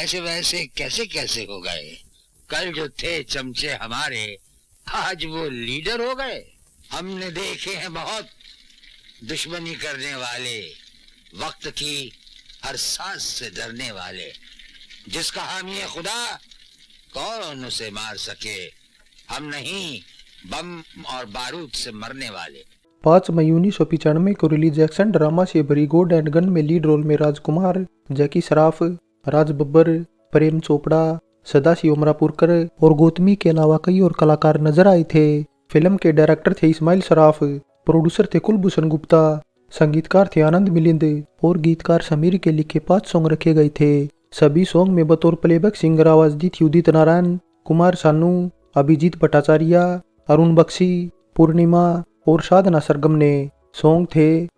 ऐसे वैसे कैसे कैसे हो गए? कल जो थे चमचे हमारे, आज वो लीडर हो गए। हमने देखे हैं बहुत दुश्मनी करने वाले, वक्त की हर सांस से डरने वाले। जिसका हामी है खुदा, कौन उसे मार सके? हम नहीं, बम और बारूद से मरने वाले। 5 मई 1995 को रिलीज एक्शन ड्रामा से भरी गोड एंड गन में लीड रोल में राजकुमार, जैकी श्रॉफ, राज बब्बर, प्रेम चोपड़ा, सदाशिव अमरापुरकर और गौतमी के अलावा कई और कलाकार नजर आए थे। फिल्म के डायरेक्टर थे इस्माइल सराफ, प्रोड्यूसर थे कुलभूषण गुप्ता, संगीतकार थे आनंद मिलिंद और गीतकार समीर के लिखे 5 सॉन्ग रखे गए थे। सभी सॉन्ग में बतौर प्लेबैक सिंगर आवाज दी थी उदित नारायण, कुमार सानू, अभिजीत भट्टाचार्य, अरुण बख्शी, पूर्णिमा और साधना सरगम ने। सॉन्ग थे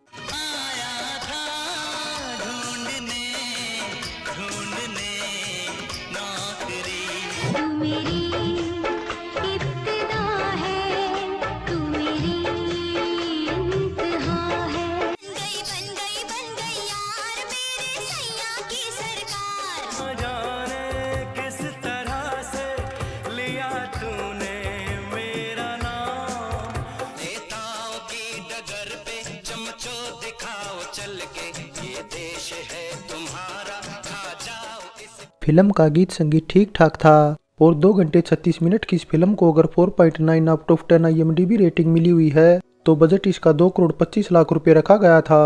फिल्म का गीत संगीत ठीक ठाक था और 2 घंटे 36 मिनट की इस फिल्म को अगर 4.9 आउट ऑफ 10 IMDb रेटिंग मिली हुई है तो बजट इसका 2 करोड़ 25 लाख रुपए रखा गया था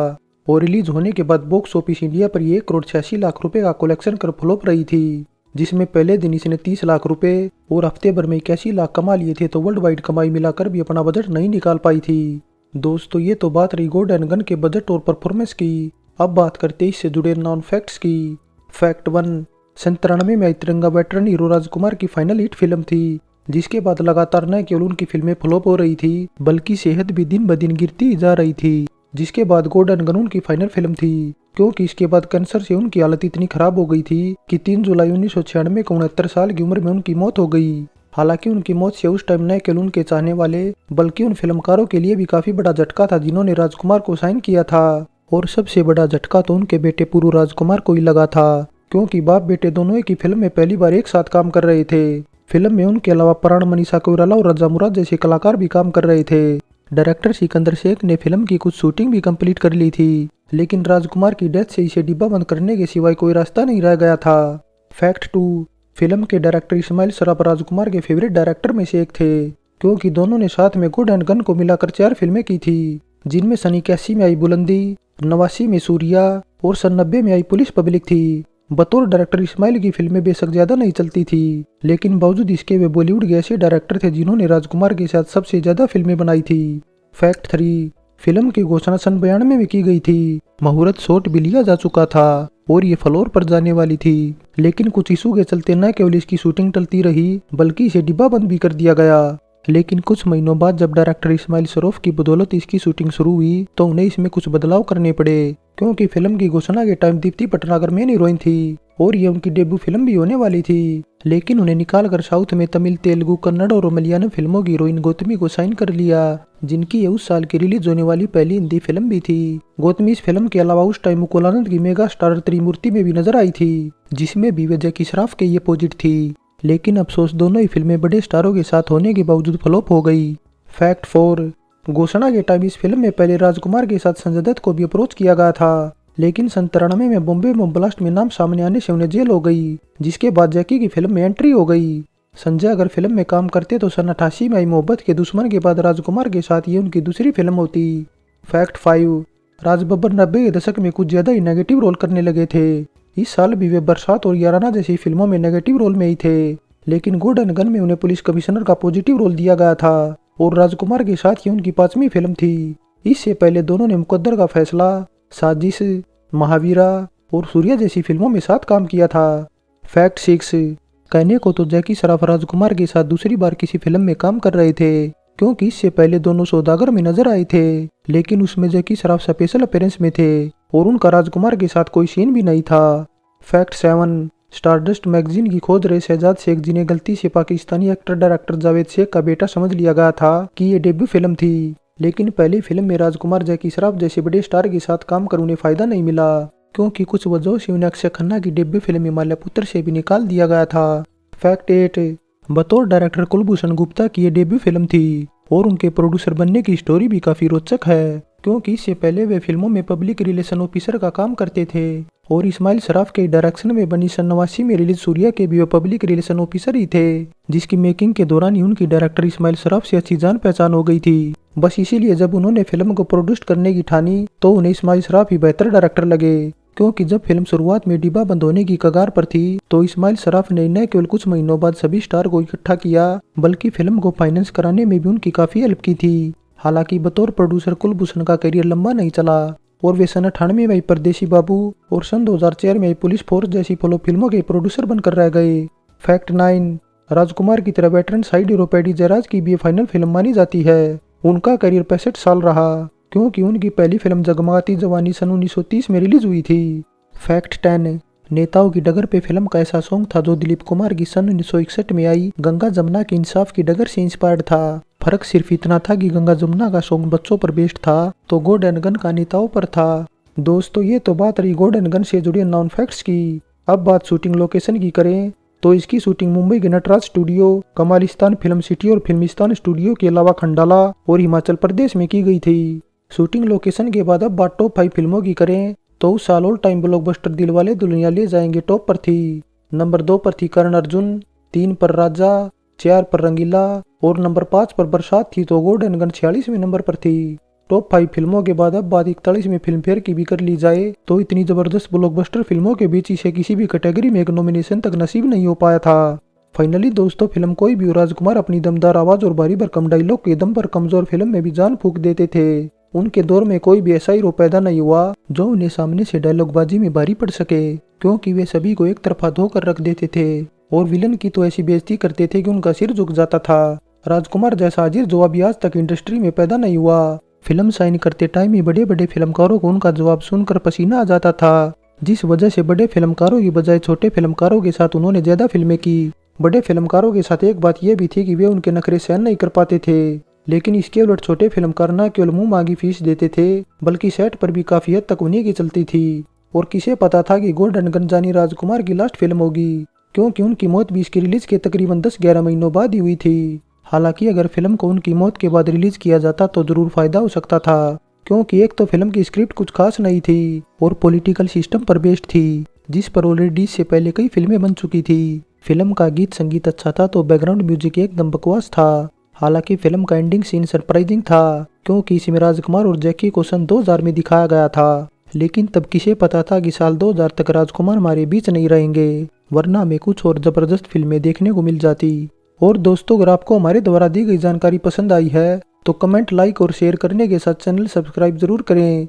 और रिलीज होने के बाद बॉक्स ऑफिस इंडिया पर 1 करोड़ 86 लाख रुपए का कलेक्शन कर फ्लॉप रही थी, जिसमें पहले दिन इसने 30 लाख रुपए और हफ्ते भर में 81 लाख कमा लिए थे, तो वर्ल्ड वाइड कमाई मिलाकर भी अपना बजट नहीं निकाल पाई थी। दोस्तों ये तो बात रही गोड एंड गन के बजट और परफॉर्मेंस की। अब बात करते इससे जुड़े नॉन फैक्ट्स की। फैक्ट 1, 97 में आई तिरंगा वेटरन हीरो राजकुमार की फाइनल हिट फिल्म थी, जिसके बाद लगातार न केवल उनकी फिल्में फ्लॉप हो रही थी बल्कि सेहत भी दिन ब दिन गिरती जा रही थी, जिसके बाद गोड एंड गन उनकी फाइनल फिल्म थी, क्योंकि इसके बाद कैंसर से उनकी हालत इतनी खराब हो गई थी कि 3 जुलाई 1996 को 69 साल की उम्र में उनकी मौत हो गई। हालांकि उनकी मौत से उस टाइम न केवल उनके चाहने वाले बल्कि उन फिल्मकारों के लिए भी काफी बड़ा झटका था जिन्होंने राजकुमार को साइन किया था, और सबसे बड़ा झटका तो उनके बेटे पुरु राजकुमार को ही लगा था, क्योंकि बाप बेटे दोनों एक ही फिल्म में पहली बार एक साथ काम कर रहे थे। फिल्म में उनके अलावा प्राण, मनीषा कोइराला और रजा मुराद जैसे कलाकार भी काम कर रहे थे। डायरेक्टर सिकंदर शेख ने फिल्म की कुछ शूटिंग भी कंप्लीट कर ली थी, लेकिन राजकुमार की डेथ से इसे डिब्बा बंद करने के सिवाय कोई रास्ता नहीं रह गया था। फैक्ट 2, फिल्म के डायरेक्टर इस्माइल सराफ राजकुमार के फेवरेट डायरेक्टर में से एक थे, क्योंकि दोनों ने साथ में गोड एंड गन को मिलाकर 4 फिल्में की थी, जिनमें सन 81 में आई बुलंदी, 89 में सूर्या और सन 90 में आई पुलिस पब्लिक थी। बतौर डायरेक्टर इस्माइल की फिल्में बेशक ज्यादा नहीं चलती थी, लेकिन बावजूद इसके वे बॉलीवुड के ऐसे डायरेक्टर थे जिन्होंने राजकुमार के साथ सबसे ज्यादा फिल्में बनाई थी। फैक्ट 3, फिल्म की घोषणा सन 92 में की गई थी, मुहूर्त शॉट भी लिया जा चुका था और ये फ्लोर पर जाने वाली थी, लेकिन कुछ इशू के चलते न केवल इसकी शूटिंग टलती रही बल्कि इसे डिब्बा बंद भी कर दिया गया। लेकिन कुछ महीनों बाद जब डायरेक्टर इस्माइल सराफ की बदौलत इसकी शूटिंग शुरू हुई तो उन्हें इसमें कुछ बदलाव करने पड़े, क्योंकि फिल्म की घोषणा के time Deepti Patnagar main heroine थी और ये उनकी डेब्यू फिल्म भी होने वाली थी, लेकिन उन्हें निकालकर साउथ में तमिल, तेलुगु, कन्नड़ और मलयालम फिल्मों की हीरोइन गौतमी को साइन कर लिया, जिनकी ये उस साल की रिलीज होने वाली पहली हिंदी फिल्म भी थी। गौतमी इस फिल्म के अलावा उस टाइम मुकुल आनंद की मेगा स्टार त्रिमूर्ति में भी नजर आई थी, जिसमें भी वे जैकी श्रॉफ के ये अपोजिट थी, लेकिन अफसोस दोनों ही फिल्में बड़े स्टारों के साथ होने के बावजूद फ्लॉप हो गई। फैक्ट 4, घोषणा के टाइम इस फिल्म में पहले राजकुमार के साथ संजय दत्त को भी अप्रोच किया गया था, लेकिन सन 93 में बॉम्बे बम ब्लास्ट में नाम सामने आने से उन्हें जेल हो गई, जिसके बाद जैकी की फिल्म में एंट्री हो गई। संजय अगर फिल्म में काम करते तो सन 88 में आई मोहब्बत के दुश्मन के बाद राजकुमार के साथ ये उनकी दूसरी फिल्म होती। फैक्ट 5, राज बब्बर 90 के दशक में कुछ ज्यादा ही नेगेटिव रोल करने लगे थे। इस साल भी वे बरसात और याराना जैसी फिल्मों में नेगेटिव रोल में ही थे, लेकिन गोड एंड गन में उन्हें पुलिस कमिश्नर का पॉजिटिव रोल दिया गया था और राजकुमार के साथ ये उनकी 5वीं फिल्म थी। इससे पहले दोनों ने मुकद्दर का फैसला, साजिश, महावीरा और सूर्या जैसी फिल्मों में साथ काम किया था। फैक्ट 6, कहने को तो जैकी श्रॉफ राजकुमार के साथ दूसरी बार किसी फिल्म में काम कर रहे थे, क्योंकि इससे पहले दोनों सौदागर में नजर आए थे, लेकिन उसमें जैकी श्रॉफ स्पेशल अपीयरेंस में थे और उनका राजकुमार के साथ कोई सीन भी नहीं था। फैक्ट 7, स्टारडस्ट मैगजीन की खोज रहे शहजाद शेख, जिन्हें गलती से पाकिस्तानी एक्टर डायरेक्टर जावेद शेख का बेटा समझ लिया गया था कि ये डेब्यू फिल्म थी, लेकिन पहली फिल्म में राजकुमार जैकी श्रॉफ जैसे बड़े स्टार के साथ काम कर उन्हें फायदा नहीं मिला क्योंकि कुछ वजहों से उन्हें अक्षय खन्ना की डेब्यू फिल्म हिमालय पुत्र से भी निकाल दिया गया था। फैक्ट 8, बतौर डायरेक्टर कुलभूषण गुप्ता की ये डेब्यू फिल्म थी और उनके प्रोड्यूसर बनने की स्टोरी भी काफी रोचक है, क्योंकि इससे पहले वे फिल्मों में पब्लिक रिलेशन ऑफिसर का काम करते थे और इस्माइल सराफ के डायरेक्शन में बनी सन 89 में रिलीज सूर्या के भी वे पब्लिक रिलेशन ऑफिसर ही थे, जिसकी मेकिंग के दौरान ही उनकी डायरेक्टर इस्माइल सराफ से अच्छी जान पहचान हो गई थी। बस इसीलिए जब उन्होंने फिल्म को प्रोड्यूस करने की ठानी तो उन्हें इस्माइल सराफ ही बेहतर डायरेक्टर लगे, क्योंकि जब फिल्म शुरुआत में डिब्बा बंद होने की कगार पर थी तो इस्माइल सराफ ने न केवल कुछ महीनों बाद सभी स्टार को इकट्ठा किया बल्कि फिल्म को फाइनेंस कराने में भी उनकी काफी हेल्प की थी। हालांकि बतौर प्रोड्यूसर कुलभूषण का करियर लंबा नहीं चला और वे सन 98 में परदेसी बाबू और सन 2004 में पुलिस फोर्स जैसी फ्लॉप फिल्मों के प्रोड्यूसर बनकर रह गए। फैक्ट 9, राजकुमार की तरह veteran side hero Paddy Jayaraj की भी ये फाइनल फिल्म मानी जाती है। उनका करियर 65 साल रहा, क्योंकि उनकी पहली फिल्म जगमगाती जवानी सन 1930 में रिलीज हुई थी। फैक्ट 10, नेताओं की डगर पे फिल्म का ऐसा सॉन्ग था जो दिलीप कुमार की सन 1961 में आई गंगा जमुना की इंसाफ की डगर से इंस्पायर्ड था। फर्क सिर्फ इतना था कि गंगा जमुना का सॉन्ग बच्चों पर बेस्ड था तो गॉड एंड गन का नेताओं पर था। दोस्तों, ये तो बात रही गॉड एंड गन से जुड़े नॉन फैक्ट्स की। अब बात शूटिंग लोकेशन की करें तो इसकी शूटिंग मुंबई के Nataraj studio, Kamalistan film city और फिल्मिस्तान स्टूडियो के अलावा खंडाला और हिमाचल प्रदेश में की गई थी। शूटिंग लोकेशन के बाद अब बात टॉप 5 फिल्मों की करें तो उस साल all time blockbuster Dilwale Dulhania ले जाएंगे टॉप पर थी। नंबर 2 पर थी करण अर्जुन, 3 पर राजा, 4 पर रंगीला और नंबर 5 पर बरसात थी तो गॉड एंड गन 46वें नंबर पर थी। टॉप 5 फिल्मों के बाद अब बात 41वें फिल्म फेयर की भी कर ली जाए तो इतनी जबरदस्त ब्लॉकबस्टर फिल्मों के बीच इसे किसी भी कैटेगरी में एक नॉमिनेशन तक नसीब नहीं हो पाया था। फाइनली दोस्तों, फिल्म कोई भी राजकुमार अपनी दमदार आवाज और भारी भरकम डायलॉग के दम पर कमजोर फिल्म में भी जान फूंक देते थे। उनके दौर में कोई भी ऐसा हीरो पैदा नहीं हुआ जो उन्हें सामने से डायलॉगबाजी में भारी पड़ सके, क्योंकि वे सभी को एक तरफा धोकर रख देते थे और विलन की तो ऐसी बेइज्जती करते थे कि उनका सिर झुक जाता था। राजकुमार जैसा अजीर जो अभी आज तक इंडस्ट्री में पैदा नहीं हुआ। फिल्म साइन करते टाइम ही बड़े बड़े फिल्मकारों को उनका जवाब सुनकर पसीना आ जाता था, जिस वजह से बड़े फिल्मकारों की बजाय छोटे फिल्मकारों के साथ उन्होंने ज्यादा फिल्में की। बड़े फिल्मकारों के साथ एक बात यह भी थी कि वे उनके नखरे सहन नहीं कर पाते थे, लेकिन इसके उलट छोटे फिल्मकार न केवल मुंह मांगी फीस देते थे बल्कि सेट पर भी काफी हद तक उन्हीं की चलती थी। और किसे पता था कि गोल्डन गन जानी राजकुमार की लास्ट फिल्म होगी, क्योंकि उनकी मौत भी इसकी रिलीज के तकरीबन 10-11 महीनों बाद ही हुई थी। हालांकि अगर फिल्म को उनकी मौत के बाद रिलीज किया जाता तो जरूर फायदा हो सकता था, क्योंकि एक तो फिल्म की स्क्रिप्ट कुछ खास नहीं थी और पॉलिटिकल सिस्टम पर बेस्ड थी, जिस पर ऑलरेडी इससे पहले कई फिल्में बन चुकी थी। फिल्म का गीत संगीत अच्छा था तो बैकग्राउंड म्यूजिक एकदम बकवास था। हालांकि फिल्म का एंडिंग सीन सरप्राइजिंग था, क्योंकि इसमें राजकुमार और जैकी को सन 2000 में दिखाया गया था, लेकिन तब किसे पता था कि साल 2000 तक राजकुमार हमारे बीच नहीं रहेंगे, वरना हमें कुछ और जबरदस्त फिल्में देखने को मिल जाती। और दोस्तों, अगर आपको हमारे द्वारा दी गई जानकारी पसंद आई है तो कमेंट, लाइक और शेयर करने के साथ चैनल सब्सक्राइब जरूर करें।